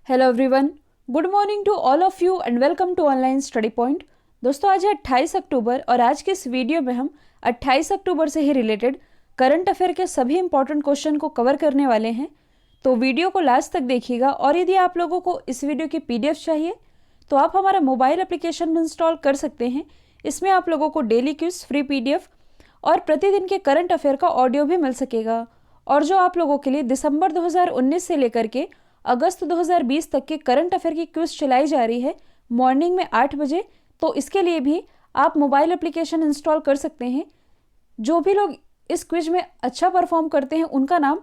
Hello everyone, good morning to all of you and welcome to online study point. दोस्तों, आज है 28 अक्टूबर और आज के इस वीडियो में हम 28 अक्टूबर से ही रिलेटेड करंट अफेयर के सभी इंपॉर्टेंट क्वेश्चन को कवर करने वाले हैं। तो वीडियो को लास्ट तक देखिएगा और यदि आप लोगों को इस वीडियो की पीडीएफ चाहिए तो आप हमारा मोबाइल एप्लीकेशन में इंस्टॉल कर सकते हैं। इसमें आप लोगों को डेली क्विज, फ्री पीडीएफ और प्रतिदिन के करंट अफेयर का ऑडियो भी मिल सकेगा। और जो आप लोगों के लिए दिसंबर 2019 से लेकर के अगस्त 2020 तक के करंट अफेयर की क्विज चलाई जा रही है मॉर्निंग में 8 बजे, तो इसके लिए भी आप मोबाइल एप्लीकेशन इंस्टॉल कर सकते हैं। जो भी लोग इस क्विज में अच्छा परफॉर्म करते हैं उनका नाम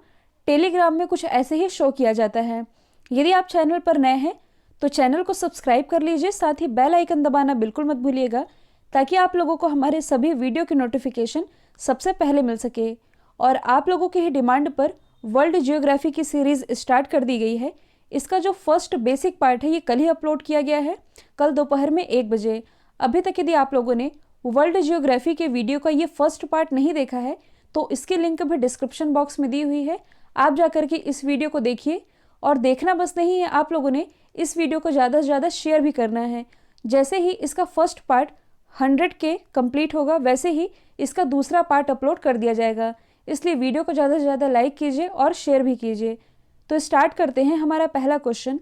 टेलीग्राम में कुछ ऐसे ही शो किया जाता है। यदि आप चैनल पर नए हैं तो चैनल को सब्सक्राइब कर लीजिए, साथ ही बेल आइकन दबाना बिल्कुल मत भूलिएगा ताकि आप लोगों को हमारे सभी वीडियो की नोटिफिकेशन सबसे पहले मिल सके। और आप लोगों की ही डिमांड पर वर्ल्ड जियोग्राफी की सीरीज स्टार्ट कर दी गई है। इसका जो फर्स्ट बेसिक पार्ट है ये कल ही अपलोड किया गया है, कल दोपहर में 1 बजे। अभी तक यदि आप लोगों ने वर्ल्ड जियोग्राफी के वीडियो का ये फर्स्ट पार्ट नहीं देखा है तो इसकी लिंक भी डिस्क्रिप्शन बॉक्स में दी हुई है, आप जाकर के इस वीडियो को देखिए। और देखना बस नहीं है, आप लोगों ने इस वीडियो को ज़्यादा से ज़्यादा शेयर भी करना है। जैसे ही इसका फर्स्ट पार्ट 100 के कंप्लीट होगा वैसे ही इसका दूसरा पार्ट अपलोड कर दिया जाएगा, इसलिए वीडियो को ज़्यादा से ज़्यादा लाइक कीजिए और शेयर भी कीजिए। तो स्टार्ट करते हैं। हमारा पहला क्वेश्चन,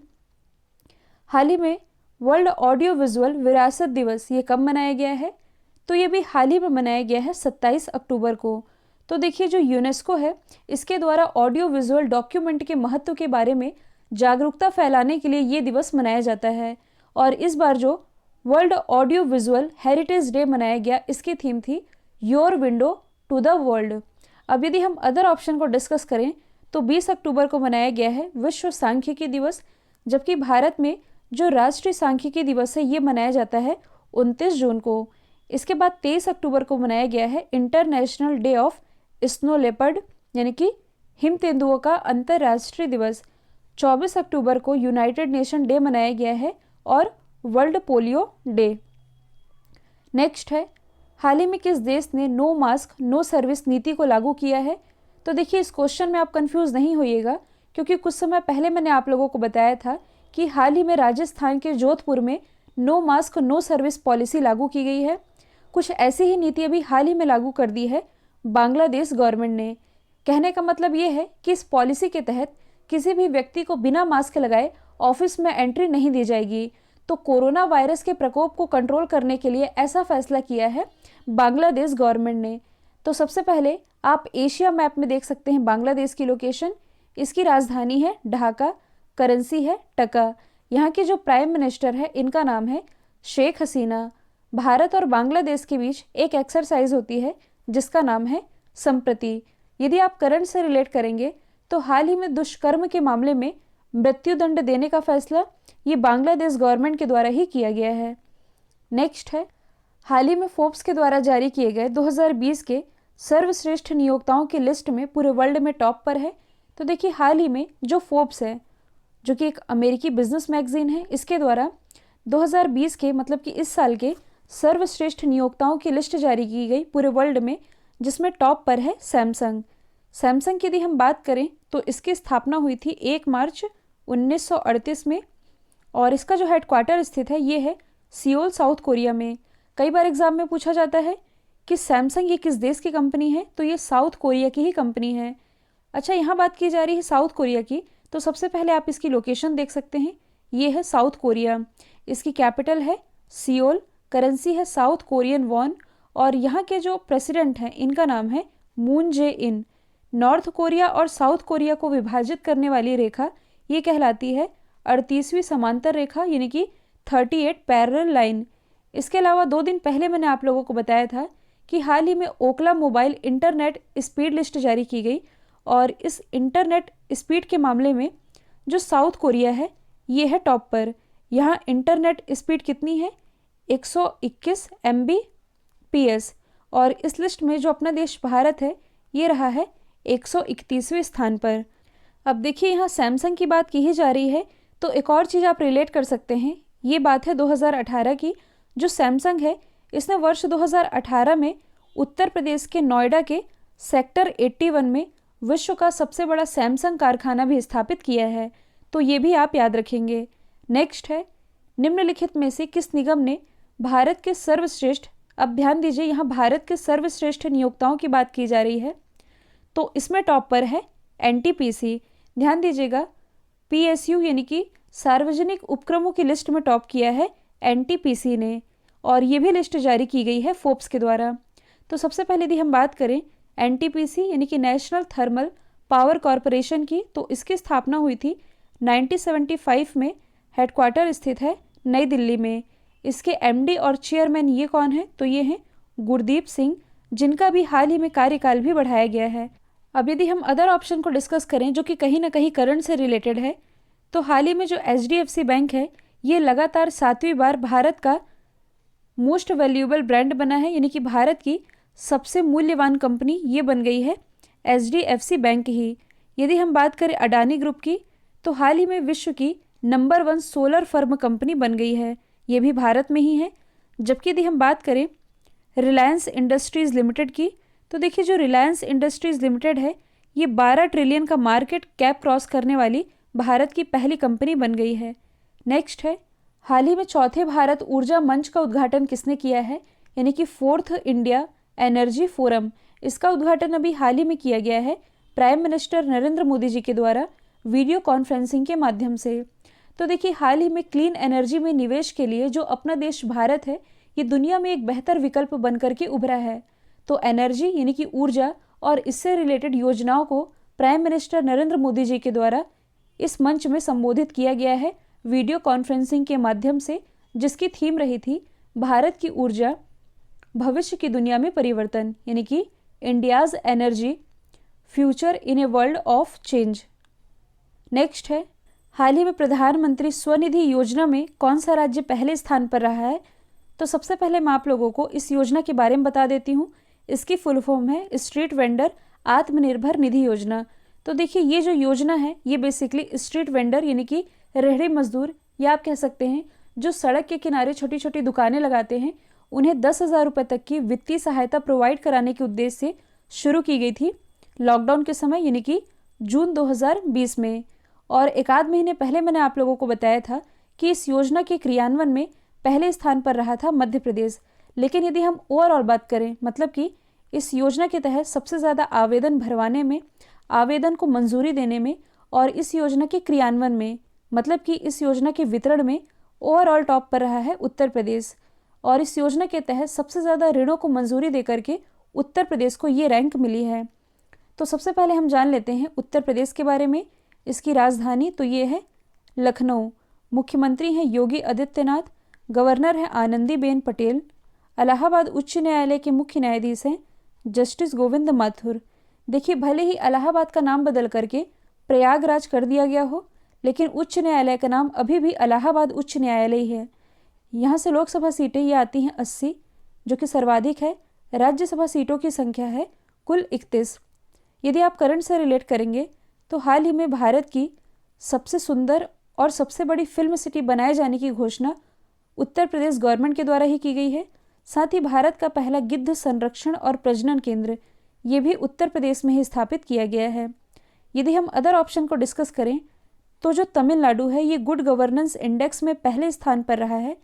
हाल ही में वर्ल्ड ऑडियो विजुअल विरासत दिवस ये कब मनाया गया है? तो ये भी हाल ही में मनाया गया है 27 अक्टूबर को। तो देखिए, जो यूनेस्को है इसके द्वारा ऑडियो विजुअल डॉक्यूमेंट के महत्व के बारे में जागरूकता फैलाने के लिए ये दिवस मनाया जाता है। और इस बार जो world audio visual heritage day मनाया गया, इसकी थीम थी your window to the world. अब यदि हम अदर ऑप्शन को डिस्कस करें तो 20 अक्टूबर को मनाया गया है विश्व सांख्यिकी दिवस, जबकि भारत में जो राष्ट्रीय सांख्यिकी दिवस है ये मनाया जाता है 29 जून को। इसके बाद 23 अक्टूबर को मनाया गया है international day of snow leopard, यानी कि हिम तेंदुओं का अंतर्राष्ट्रीय दिवस। 24 अक्टूबर को यूनाइटेड नेशन डे मनाया गया है और वर्ल्ड पोलियो डे। नेक्स्ट है, हाल ही में किस देश ने नो मास्क नो सर्विस नीति को लागू किया है? तो देखिए, इस क्वेश्चन में आप कंफ्यूज नहीं होइएगा, क्योंकि कुछ समय पहले मैंने आप लोगों को बताया था कि हाल ही में राजस्थान के जोधपुर में no mask no service policy लागू की गई है। कुछ ऐसी ही नीति अभी हाल ही में लागू कर दी है बांग्लादेश गवर्नमेंट ने। कहने का मतलब ये है कि इस पॉलिसी के तहत किसी भी व्यक्ति को बिना मास्क लगाए ऑफिस में एंट्री नहीं दी जाएगी। तो कोरोना वायरस के प्रकोप को कंट्रोल करने के लिए ऐसा फैसला किया है बांग्लादेश गवर्नमेंट ने। तो सबसे पहले आप एशिया मैप में देख सकते हैं बांग्लादेश की लोकेशन। इसकी राजधानी है ढाका, करेंसी है टका। यहाँ के जो प्राइम मिनिस्टर है इनका नाम है शेख हसीना। भारत और बांग्लादेश के बीच एक एक्सरसाइज होती है जिसका नाम है संप्रति। यदि आप करंट से रिलेट करेंगे तो हाल ही में दुष्कर्म के मामले में मृत्युदंड देने का फैसला ये बांग्लादेश गवर्नमेंट के द्वारा ही किया गया है। नेक्स्ट है, हाल ही में फोर्ब्स के द्वारा जारी किए गए 2020 के सर्वश्रेष्ठ नियोक्ताओं की लिस्ट में पूरे वर्ल्ड में टॉप पर है। तो देखिए, हाल ही में जो फोर्ब्स है, जो कि एक अमेरिकी बिजनेस मैगजीन है, इसके द्वारा 2020 के मतलब कि इस साल के सर्वश्रेष्ठ नियोक्ताओं की लिस्ट जारी की गई पूरे वर्ल्ड में, जिसमें टॉप पर है सैमसंग। सैमसंग की यदि हम बात करें तो इसकी स्थापना हुई थी 1 मार्च 1938 में और इसका जो हेडक्वार्टर स्थित है ये है सियोल, साउथ कोरिया में। कई बार एग्जाम में पूछा जाता है कि सैमसंग ये किस देश की कंपनी है, तो ये साउथ कोरिया की ही कंपनी है। अच्छा, यहाँ बात की जा रही है साउथ कोरिया की, तो सबसे पहले आप इसकी लोकेशन देख सकते हैं। ये है साउथ कोरिया, इसकी कैपिटल है सियोल, करेंसी है साउथ कोरियन वॉन और यहाँ के जो प्रेसिडेंट हैं इनका नाम है मून जे इन। नॉर्थ कोरिया और साउथ कोरिया को विभाजित करने वाली रेखा ये कहलाती है 38वीं समांतर रेखा, यानी कि 38 पैरेलल लाइन। इसके अलावा 2 दिन पहले मैंने आप लोगों को बताया था कि हाल ही में ओकला मोबाइल इंटरनेट स्पीड लिस्ट जारी की गई और इस इंटरनेट स्पीड के मामले में जो साउथ कोरिया है ये है टॉप पर। यहाँ इंटरनेट स्पीड कितनी है? 121 Mbps और इस लिस्ट में जो अपना देश भारत है ये रहा है 131वें स्थान पर। अब देखिए, यहाँ सैमसंग की बात की ही जा रही है तो एक और चीज़ आप रिलेट कर सकते हैं। ये बात है 2018 की। जो सैमसंग है इसने वर्ष 2018 में उत्तर प्रदेश के नोएडा के सेक्टर 81 में विश्व का सबसे बड़ा सैमसंग कारखाना भी स्थापित किया है। तो ये भी आप याद रखेंगे। नेक्स्ट है, निम्नलिखित में से किस निगम ने भारत के सर्वश्रेष्ठ, अब ध्यान दीजिए यहाँ भारत के सर्वश्रेष्ठ नियोक्ताओं की बात की जा रही है, तो इसमें टॉप पर है एनटीपीसी। ध्यान दीजिएगा, पीएसयू यानी कि सार्वजनिक उपक्रमों की लिस्ट में टॉप किया है एनटीपीसी ने, और ये भी लिस्ट जारी की गई है फोर्ब्स के द्वारा। तो सबसे पहले यदि हम बात करें एनटीपीसी यानी कि नेशनल थर्मल पावर कॉरपोरेशन की, तो इसकी स्थापना हुई थी 1975 में, हेडक्वार्टर स्थित है नई दिल्ली में। इसके एमडी और चेयरमैन ये कौन है, तो ये हैं गुरदीप सिंह, जिनका भी हाल ही में कार्यकाल भी बढ़ाया गया है। अब यदि हम अदर ऑप्शन को डिस्कस करें जो कि कहीं ना कहीं करंट से रिलेटेड है, तो हाल ही में जो एचडीएफसी बैंक है ये लगातार 7वीं बार भारत का मोस्ट वैल्यूएबल ब्रांड बना है, यानी कि भारत की सबसे मूल्यवान कंपनी ये बन गई है एचडीएफसी बैंक ही। यदि हम बात करें अडानी ग्रुप की, तो हाल ही में विश्व की नंबर 1 सोलर फर्म कंपनी बन गई है, ये भी भारत में ही है। जबकि यदि हम बात करें रिलायंस इंडस्ट्रीज़ लिमिटेड की, तो देखिए जो रिलायंस इंडस्ट्रीज़ लिमिटेड है ये 12 ट्रिलियन का मार्केट कैप क्रॉस करने वाली भारत की पहली कंपनी बन गई है। नेक्स्ट है, हाल ही में चौथे भारत ऊर्जा मंच का उद्घाटन किसने किया है, यानी कि 4th इंडिया एनर्जी फोरम। इसका उद्घाटन अभी हाल ही में किया गया है प्राइम मिनिस्टर नरेंद्र मोदी जी के द्वारा वीडियो कॉन्फ्रेंसिंग के माध्यम से। तो देखिए हाल ही में क्लीन एनर्जी में निवेश के लिए जो अपना देश भारत है ये दुनिया में एक बेहतर विकल्प बनकर के उभरा है। तो एनर्जी यानी कि ऊर्जा और इससे रिलेटेड योजनाओं को प्राइम मिनिस्टर नरेंद्र मोदी जी के द्वारा इस मंच में संबोधित किया गया है वीडियो कॉन्फ्रेंसिंग के माध्यम से, जिसकी थीम रही थी भारत की ऊर्जा भविष्य की दुनिया में परिवर्तन, यानी कि India's energy future in a world of change. Next है, हाल ही में प्रधानमंत्री स्वनिधि योजना में कौन सा राज्य पहले स्थान पर रहा है। तो सबसे पहले मैं आप लोगों को इस योजना के बारे में बता देती हूँ। इसकी फुल फॉर्म है स्ट्रीट वेंडर आत्मनिर्भर निधि योजना। तो देखिए ये जो योजना है ये बेसिकली स्ट्रीट वेंडर यानी कि रेहड़ी मजदूर, या आप कह सकते हैं जो सड़क के किनारे छोटी छोटी दुकानें लगाते हैं, उन्हें 10,000 रुपये तक की वित्तीय सहायता प्रोवाइड कराने के उद्देश्य से शुरू की गई थी लॉकडाउन के समय, यानी कि जून 2020 में। और एक आध महीने पहले मैंने आप लोगों को बताया था कि इस योजना के क्रियान्वयन में पहले स्थान पर रहा था मध्य प्रदेश। लेकिन यदि हम ओवरऑल बात करें, मतलब कि इस योजना के तहत सबसे ज़्यादा आवेदन भरवाने में, आवेदन को मंजूरी देने में और इस योजना के क्रियान्वयन में, मतलब कि इस योजना के वितरण में ओवरऑल टॉप पर रहा है उत्तर प्रदेश। और इस योजना के तहत सबसे ज़्यादा ऋणों को मंजूरी देकर के उत्तर प्रदेश को ये रैंक मिली है। तो सबसे पहले हम जान लेते हैं उत्तर प्रदेश के बारे में। इसकी राजधानी तो ये है लखनऊ, मुख्यमंत्री हैं योगी आदित्यनाथ, गवर्नर हैं आनंदीबेन पटेल, इलाहाबाद उच्च न्यायालय के मुख्य न्यायाधीश हैं जस्टिस गोविंद माथुर। देखिए भले ही इलाहाबाद का नाम बदल करके प्रयागराज कर दिया गया हो, लेकिन उच्च न्यायालय का नाम अभी भी इलाहाबाद उच्च न्यायालय ही है। यहाँ से लोकसभा सीटें ये आती हैं 80, जो कि सर्वाधिक है। राज्यसभा सीटों की संख्या है कुल 31। यदि आप करंट से रिलेट करेंगे तो हाल ही में भारत की सबसे सुंदर और सबसे बड़ी फिल्म सिटी बनाए जाने की घोषणा उत्तर प्रदेश गवर्नमेंट के द्वारा ही की गई है। साथ ही भारत का पहला गिद्ध संरक्षण और प्रजनन केंद्र ये भी उत्तर प्रदेश में ही स्थापित किया गया है। यदि हम अदर ऑप्शन को डिस्कस करें तो जो तमिलनाडु है ये गुड गवर्नेंस इंडेक्स में पहले स्थान पर रहा है।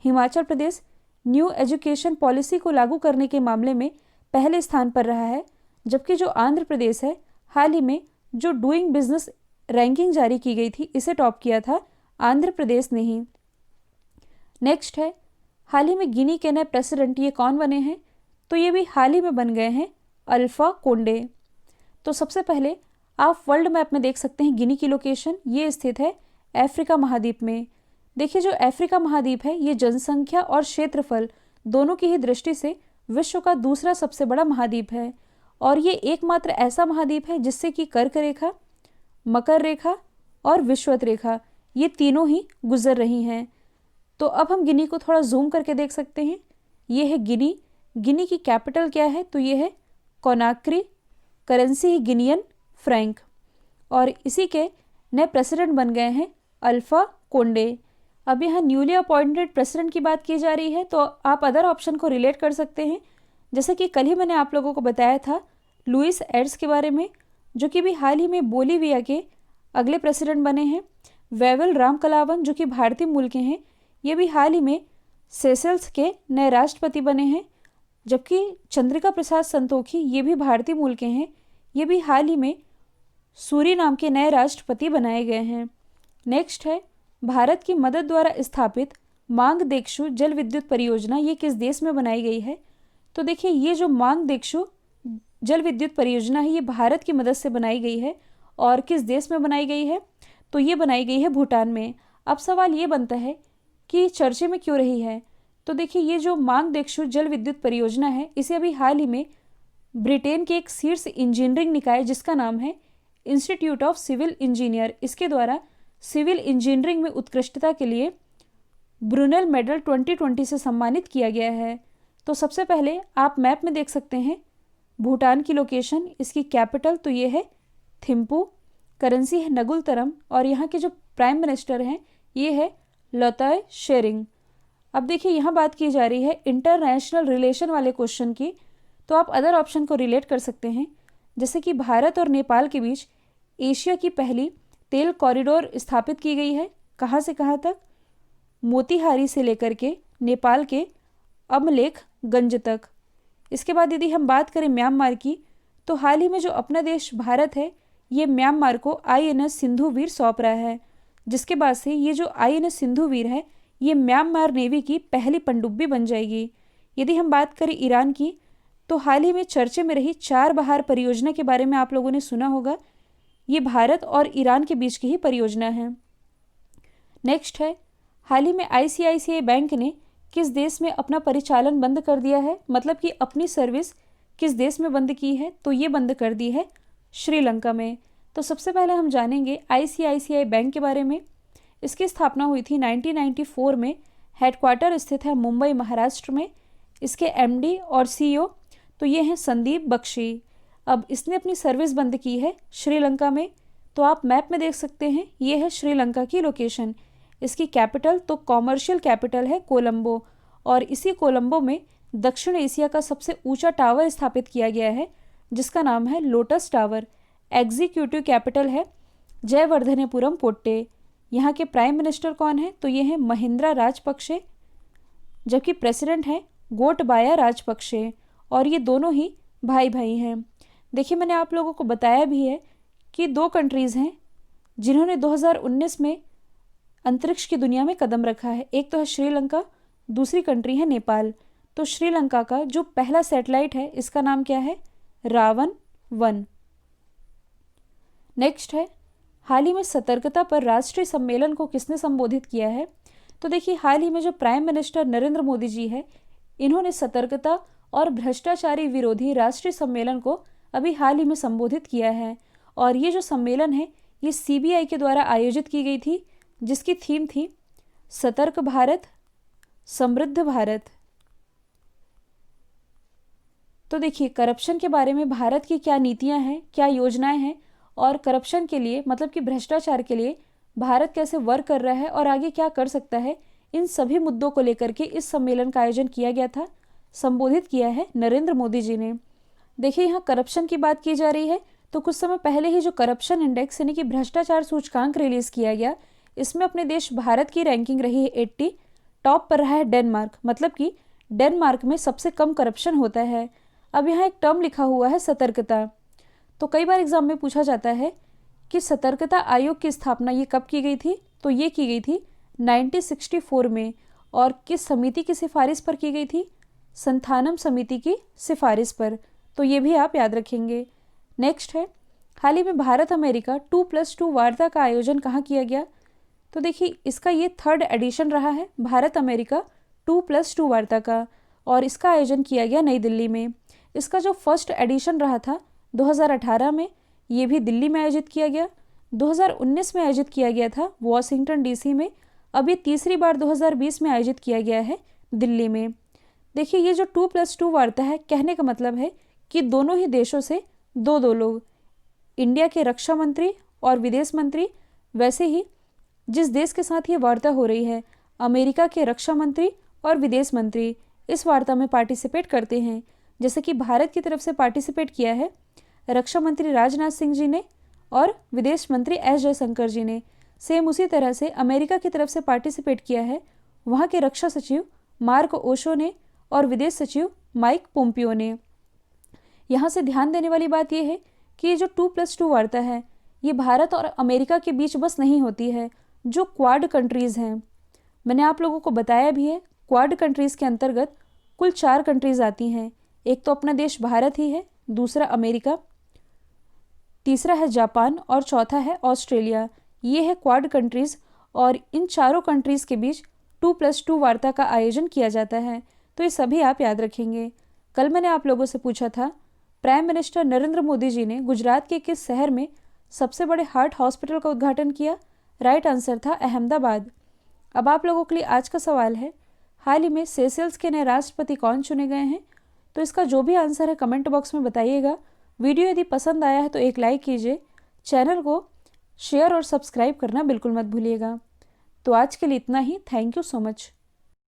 Himachal Pradesh new education policy को लागू करने के मामले में पहले स्थान पर रहा है। जबकि जो आंध्र प्रदेश है, हाल ही में जो डूइंग बिजनेस रैंकिंग जारी की गई थी इसे टॉप किया था आंध्र प्रदेश ने ही। नेक्स्ट है, हाल ही में गिनी के नए प्रेसिडेंट ये कौन बने हैं, तो ये भी हाल ही में बन गए हैं अल्फा कोंडे। तो सबसे पहले आप वर्ल्ड मैप में देख सकते हैं गिनी की लोकेशन ये स्थित है अफ्रीका महाद्वीप में। देखिए जो अफ्रीका महाद्वीप है ये जनसंख्या और क्षेत्रफल दोनों की ही दृष्टि से विश्व का दूसरा सबसे बड़ा महाद्वीप है। और ये एकमात्र ऐसा महाद्वीप है जिससे कि कर्क रेखा, मकर रेखा और विषुवत रेखा ये तीनों ही गुजर रही हैं। तो अब हम गिनी को थोड़ा जूम करके देख सकते हैं। ये है गिनी। गिनी की कैपिटल क्या है, तो ये है कोनाक्री, करेंसी है गिनियन फ्रैंक। और इसी के नए प्रेसिडेंट बन गए हैं अल्फा कोंडे। अब यहाँ न्यूली अपॉइंटेड प्रेसिडेंट की बात की जा रही है, तो आप अदर ऑप्शन को रिलेट कर सकते हैं। जैसे कि कल ही मैंने आप लोगों को बताया था लुइस एड्स के बारे में, जो कि भी हाल ही में बोलीविया के अगले प्रेसिडेंट बने हैं। वेवल रामकलावन जो कि भारतीय मूल के हैं, ये भी हाल ही में सेशल्स के नए राष्ट्रपति बने हैं। जबकि चंद्रिका प्रसाद संतोखी, ये भी भारतीय मूल के हैं, ये भी हाल ही में सूरीनाम के नए राष्ट्रपति बनाए गए हैं। नेक्स्ट है, भारत की मदद द्वारा स्थापित मांगदेक्षु जल विद्युत परियोजना ये किस देश में बनाई गई है? तो देखिए, ये जो मांगदेक्षु जल विद्युत परियोजना है, ये भारत की मदद से बनाई गई है। और किस देश में बनाई गई है? तो ये बनाई गई है भूटान में। अब सवाल ये बनता है कि चर्चे में क्यों रही है? तो देखिए, ये जो मांगदेक्षु जल विद्युत परियोजना है, इसे अभी हाल ही में ब्रिटेन के एक शीर्ष इंजीनियरिंग निकाय जिसका नाम है इंस्टीट्यूट ऑफ सिविल इंजीनियर, इसके द्वारा सिविल इंजीनियरिंग में उत्कृष्टता के लिए ब्रुनेल मेडल 2020 से सम्मानित किया गया है। तो सबसे पहले आप मैप में देख सकते हैं भूटान की लोकेशन, इसकी कैपिटल तो ये है थिम्पू, करेंसी है नगुलतरम, और यहाँ के जो प्राइम मिनिस्टर हैं ये है लोताय शेरिंग। अब देखिए, यहाँ बात की जा रही है इंटरनेशनल रिलेशन वाले क्वेश्चन की, तो आप अदर ऑप्शन को रिलेट कर सकते हैं, जैसे कि भारत और नेपाल के बीच एशिया की पहली तेल कॉरिडोर स्थापित की गई है। कहाँ से कहाँ तक? मोतीहारी से लेकर के नेपाल के अमलेखगंज तक। इसके बाद यदि हम बात करें म्यांमार की, तो हाल ही में जो अपना देश भारत है, ये म्यांमार को INS सिंधुवीर सौंप रहा है, जिसके बाद से ये जो INS सिंधुवीर है, ये म्यांमार नेवी की पहली पनडुब्बी बन जाएगी। यदि हम बात करें ईरान की, तो हाल ही में चर्चे में रही चार बहार परियोजना के बारे में आप लोगों ने सुना होगा। ये भारत और ईरान के बीच की ही परियोजना है। नेक्स्ट है, हाल ही में ICICI बैंक ने किस देश में अपना परिचालन बंद कर दिया है? मतलब कि अपनी सर्विस किस देश में बंद की है? तो ये बंद कर दी है श्रीलंका में। तो सबसे पहले हम जानेंगे ICICI बैंक के बारे में। इसकी स्थापना हुई थी 1994 में, हेडक्वार्टर स्थित है मुंबई महाराष्ट्र में। इसके MD और CEO तो ये हैं संदीप बख्शी। अब इसने अपनी सर्विस बंद की है श्रीलंका में, तो आप मैप में देख सकते हैं, ये है श्रीलंका की लोकेशन। इसकी कैपिटल तो कॉमर्शियल कैपिटल है कोलंबो, और इसी कोलंबो में दक्षिण एशिया का सबसे ऊंचा टावर स्थापित किया गया है जिसका नाम है लोटस टावर। एग्जीक्यूटिव कैपिटल है जयवर्धनेपुरम पोट्टे। यहाँ के प्राइम मिनिस्टर कौन है? तो ये हैं महिंद्रा राजपक्षे, जबकि प्रेसिडेंट हैं गोटबाया राजपक्षे, और ये दोनों ही भाई भाई हैं। देखिए, मैंने आप लोगों को बताया भी है कि दो कंट्रीज़ हैं जिन्होंने 2019 में अंतरिक्ष की दुनिया में कदम रखा है। एक तो है श्रीलंका, दूसरी कंट्री है नेपाल। तो श्रीलंका का जो पहला सैटेलाइट है, इसका नाम क्या है? रावण-1। नेक्स्ट है, हाल ही में सतर्कता पर राष्ट्रीय सम्मेलन को किसने संबोधित किया है? तो देखिए, हाल ही में जो प्राइम मिनिस्टर नरेंद्र मोदी जी है, इन्होंने सतर्कता और भ्रष्टाचारी विरोधी राष्ट्रीय सम्मेलन को अभी हाल ही में संबोधित किया है। और ये जो सम्मेलन है, ये CBI के द्वारा आयोजित की गई थी, जिसकी थीम थी सतर्क भारत समृद्ध भारत। तो देखिए, करप्शन के बारे में भारत की क्या नीतियां हैं, क्या योजनाएं हैं, और करप्शन के लिए मतलब कि भ्रष्टाचार के लिए भारत कैसे वर्क कर रहा है और आगे क्या कर सकता है, इन सभी मुद्दों को लेकर के इस सम्मेलन का आयोजन किया गया था। संबोधित किया है नरेंद्र मोदी जी ने। देखिए, यहाँ करप्शन की बात की जा रही है, तो कुछ समय पहले ही जो करप्शन इंडेक्स यानी कि भ्रष्टाचार सूचकांक रिलीज किया गया, इसमें अपने देश भारत की रैंकिंग रही है 80। टॉप पर रहा है डेनमार्क, मतलब कि डेनमार्क में सबसे कम करप्शन होता है। अब यहाँ एक टर्म लिखा हुआ है सतर्कता। तो कई बार एग्जाम में पूछा जाता है कि सतर्कता आयोग की स्थापना ये कब की गई थी? तो ये की गई थी 1964 में। और किस समिति की सिफारिश पर की गई थी? संथानम समिति की सिफारिश पर। तो ये भी आप याद रखेंगे। नेक्स्ट है, हाल ही में भारत अमेरिका 2+2 वार्ता का आयोजन कहाँ किया गया? तो देखिए, इसका ये 3rd एडिशन रहा है भारत अमेरिका 2+2 वार्ता का, और इसका आयोजन किया गया नई दिल्ली में। इसका जो फर्स्ट एडिशन रहा था 2018 में, ये भी दिल्ली में आयोजित किया गया। 2019 में आयोजित किया गया था वॉशिंगटन DC में। अब ये तीसरी बार 2020 में आयोजित किया गया है दिल्ली में। देखिए, ये जो 2+2 वार्ता है, कहने का मतलब है कि दोनों ही देशों से दो लोग, इंडिया के रक्षा मंत्री और विदेश मंत्री, वैसे ही जिस देश के साथ ये वार्ता हो रही है, अमेरिका के रक्षा मंत्री और विदेश मंत्री इस वार्ता में पार्टिसिपेट करते हैं। जैसे कि भारत की तरफ से पार्टिसिपेट किया है रक्षा मंत्री राजनाथ सिंह जी ने और विदेश मंत्री S जयशंकर जी ने। सेम उसी तरह से अमेरिका की तरफ से पार्टिसिपेट किया है वहाँ के रक्षा सचिव मार्क ओशो ने और विदेश सचिव माइक पोम्पियो ने। यहाँ से ध्यान देने वाली बात यह है कि ये जो 2+2 वार्ता है ये भारत और अमेरिका के बीच बस नहीं होती है, जो क्वाड कंट्रीज़ हैं। मैंने आप लोगों को बताया भी है, क्वाड कंट्रीज़ के अंतर्गत कुल 4 कंट्रीज़ आती हैं। एक तो अपना देश भारत ही है, दूसरा अमेरिका, तीसरा है जापान और चौथा है ऑस्ट्रेलिया। ये है क्वाड कंट्रीज़ और इन चारों कंट्रीज़ के बीच 2+2 वार्ता का आयोजन किया जाता है। तो ये सभी आप याद रखेंगे। कल मैंने आप लोगों से पूछा था प्राइम मिनिस्टर नरेंद्र मोदी जी ने गुजरात के किस शहर में सबसे बड़े हार्ट हॉस्पिटल का उद्घाटन किया? राइट आंसर था अहमदाबाद। अब आप लोगों के लिए आज का सवाल है, हाल ही में सेशेल्स के नए राष्ट्रपति कौन चुने गए हैं? तो इसका जो भी आंसर है कमेंट बॉक्स में बताइएगा। वीडियो यदि पसंद आया है तो एक लाइक कीजिए, चैनल को शेयर और सब्सक्राइब करना बिल्कुल मत भूलिएगा। तो आज के लिए इतना ही। Thank you so much.